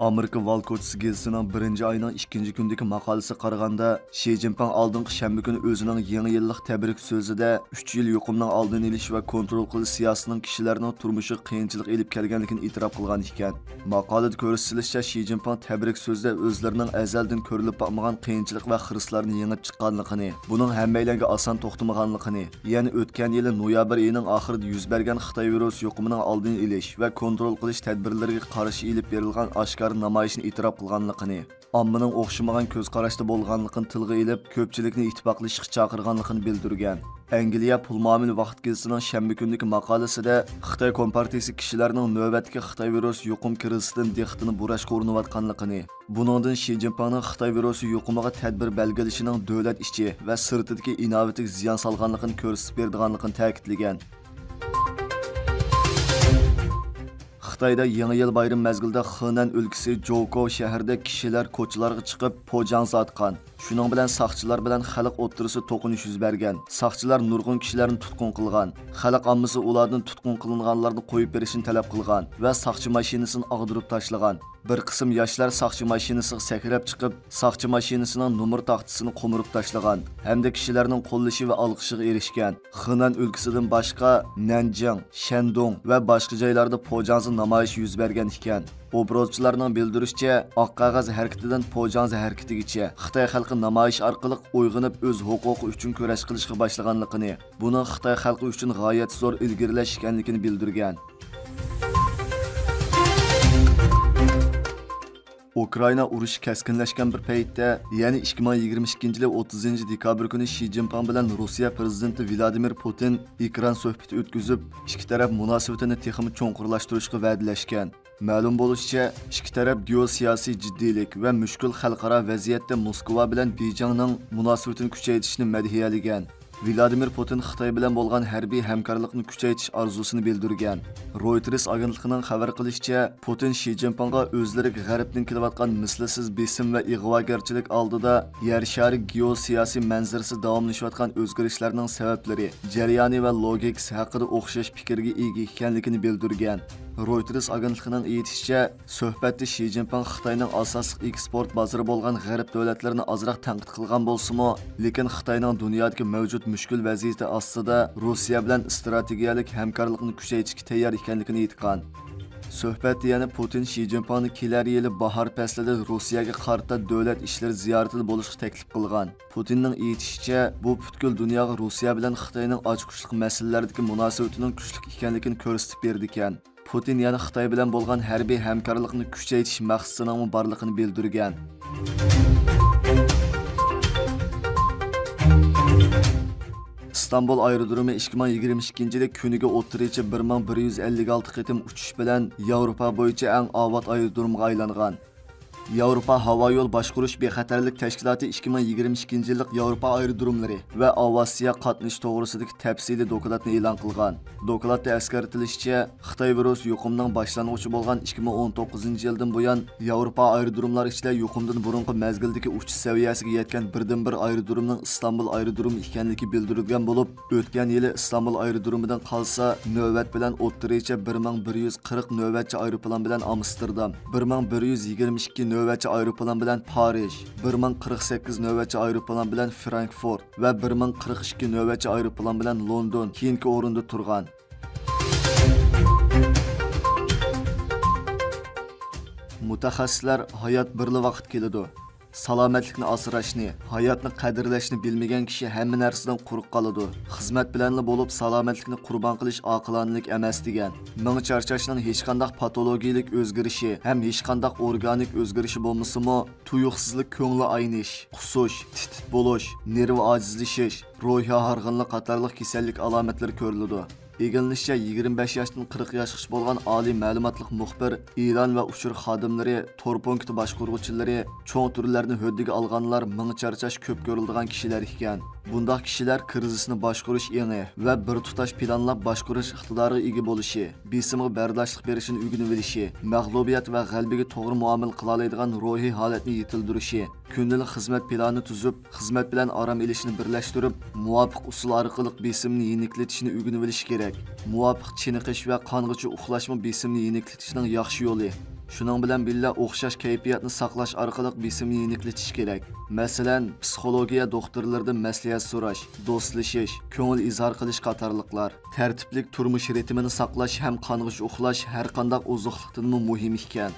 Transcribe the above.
Amerika Valkoçisi gezisining 1-oyning 2-kundagi maqolasiga qaraganda, Xi Jinping oldingi shanba kuni o'zining yangi yillik tabrik so'zida 3 yil yuqumning oldini olish va kontrol qilish siyosatining kishilarning turmushi qiyinchilik elib kelganligini e'tirof qilgan ekan. Maqolada ko'rsatilishicha, Xi Jinping tabrik so'zida o'zlarining azaldan ko'rilib boqmagan qiyinchilik va xirislarni yengib chiqqanligini, buning hammalarga oson to'xtamaganligini, ya'ni o'tgan yili noyabr oyining oxirida yuz bergan Xitoy virus yuqumining oldini olish va kontrol qilish tadbirlariga qarshi elib berilgan oshkor namoyishni e'tirof qilganligini, ommaning o'xshamagan ko'z qarashda bo'lganligini tilga ilib, ko'pchilikni ittifoqlashishga chaqirganligini bildirgan. Angliya pul muomil vaqt gezitining shanba kundagi maqolasida Xitoy Kompartiyasi kishilarning navbatga Xitoy virus yuqum krizisidan diqqatini burashga urinayotganligini, buningdan Xi Jinpingning Xitoy virusi yuqumiga tadbir belgilashining davlat ichi va sirtidagi innovativ ziyon solganligini ko'rsatib berganligini ta'kidlagan. Xitoyda Yangi yil bayram mezgilida Xenan o'lkasi Joukou shahrida kishilar ko'chalarga chiqib pojanz atgan. Shuning bilan saqchilar bilan xalq o'ttirisi to'qinish yuz bergan. Saqchilar nurg'un kishilarni tutqun qilgan. Xalq ommasi ulardan tutqun qilinganlarni qo'yib berishni talab qilgan va saqchi mashinasini ag'dirib tashlagan. Bir qism yoshlar saqchi mashinasiga sakrab chiqib, saqchi mashinasining nomer taxtasini qo'mirib tashlagan hamda kishilarning qo'llashi va olqishiga erishgan. Xenan o'lkasidan boshqa Nanjing, Shandong va boshqa joylarda pojanz namoyish yuz bergan ekan. Obrazchilarning bildirishicha, oq qog'oz harakatidan pojanz harakatigacha Xitoy xalqi namoyish orqali uyg'onib o'z huquqi uchun kurash qilishga boshlaganligini, buni Xitoy xalqi uchun g'oyat zo'r ilgirlash ekanligini bildirgan. Ukraina urushi keskinlashgan bir paytda, ya'ni 2022-yil 30-dekabr kuni Xi Jinping bilan Rossiya prezidenti Vladimir Putin ekran suhbati o'tkazib, ikki taraf munosabatini texmi cho'nqurlashtirishga va'dalashgan. Ma'lum bo'lishicha, ikki taraf geosiyosiy jiddiylik va mushkul xalqaro vaziyatda Moskva bilan Bejingning munosabatini kuchaytirishni madhiyalagan. Vladimir Putin Xitoy bilan bo'lgan harbiy hamkorlikni kuchaytirish orzusini bildirgan. Reuters agentligining xabar qilishicha, Putin Xi Jinpingga o'zlariga g'arbdan kelayotgan mislsiz besim va ig'vogarchilik oldida yer shari geosiyosiy manzarasi davomlashayotgan o'zgarishlarning sabablari, jarayoni va logikasi haqida o'xshash fikrga ega ekanligini bildirgan. Reuters agentligining aytishicha, suhbatda Xi Jinping Xitoyning asosiy eksport bozori bo'lgan g'arb davlatlarini ozroq tanqid qilgan bo'lsa-mu, lekin Xitoyning dunyodagi mavjud mushkul vaziyati ostida Rossiya bilan strategiyalik hamkorlikni kuchaytirishga tayyor ekanligini aytgan. Suhbatda yana Putin Xi Jinpingni kelar yili bahor faslida Rossiyaga qarata davlat ishlari ziyoratida bo'lishga taklif qilgan. Putinning aytishicha, bu butkul dunyoga Rossiya bilan Xitoyning ochqishlik masalalaridagi munosabatining kuchli ekanligini ko'rsatib berdi ekan. Putin yana Xitoy bilan bo'lgan harbiy hamkorlikni kuchaytirish maqsadining borligini bildirgan. İstanbul aerodromu 2022-yil kuniga o'ttiricha 1156 qitim uchish bilan Yevropa bo'yicha eng avod aerodromga aylangan. Yevropa havo yo'l boshqarish bexatarlik tashkiloti 2022-yillik Yevropa aerodromlari va aviatsiya qatnash to'g'risidagi tafsiliy dokladni e'lon qilgan. Dokladda eskartilishicha, Xitoy virus yuqumning boshlang'ichi bo'lgan 2019-yildan buyon Yevropa aerodromlari ichida yuqumdan burungi mezgildagi uchish saviyasiga yetgan birdan-bir aerodromning Istanbul aerodromi ekanligi bildirilgan bo'lib, o'tgan yili Istanbul aerodromidan qolsa, navbat bilan o'ttiricha 1140 navbatchi aeroplan bilan Amsterdam, 1122 navbatchi aeroplan bilan Parij, 1048 navbatchi aeroplan bilan Frankfurt va 1042 navbatchi aeroplan bilan London keyingi o'rinda turgan. Mutaxassislar hayot birli vaqt keladi. Salomatlikni asrashni, hayotni qadrlashni bilmagan kishi hamma narsadan quruq qoladi. Xizmat bilanli bo'lib salomatlikni qurbon qilish oqilonlik emas degan. Ming charchashning hech qanday patologiyalik o'zgarishi, ham hech qanday organik o'zgarishi bo'lmasa-mu, tuyuqsizlik, ko'ngli aynish, qusish, tit bo'lish, nerv ojizlashish, ruhiy harg'inlik qatorliq kasallik alomatlari ko'riladi. Egilishicha 25 yoshdan 40 yoshgacha bo'lgan oliy ma'lumotli muxbir, e'lon va uchur xodimlari, tor punkti boshqaruvchilari, cho'ng turlarni huddiga olganlar ming charchash ko'p ko'riladigan kishilar ekan. Bundaq kishilar krizisni boshqarish eni va bir tutash planlab boshqarish iqtidoriga ega bo'lishi, besimga bardoshlik berishini o'rganib olishi, mag'lubiyat va g'albiga to'g'ri muomala qila oladigan ruhiy holatni yetildirishi, kundalik xizmat planini tuzib, xizmat bilan orom olishni birlashtirib, muvofiq usul orqali besimni yeniklatishni o'rganib olish kerak. Muvofiq chiniqish va qong'ichi uxlashmi besimni yeniklatishning yaxshi yo'li. Shuning bilan birga o'xshash kayfiyatni saqlash orqali besimni yeniklatish kerak. Masalan, psixologiya doktorlaridan maslahat so'rash, do'stlashish, ko'ngil izhor qilish qatorliqlar. Tartiblik turmush ritmini saqlash ham qong'ish uxlash har qanday ozuqlikdan muhim ekan.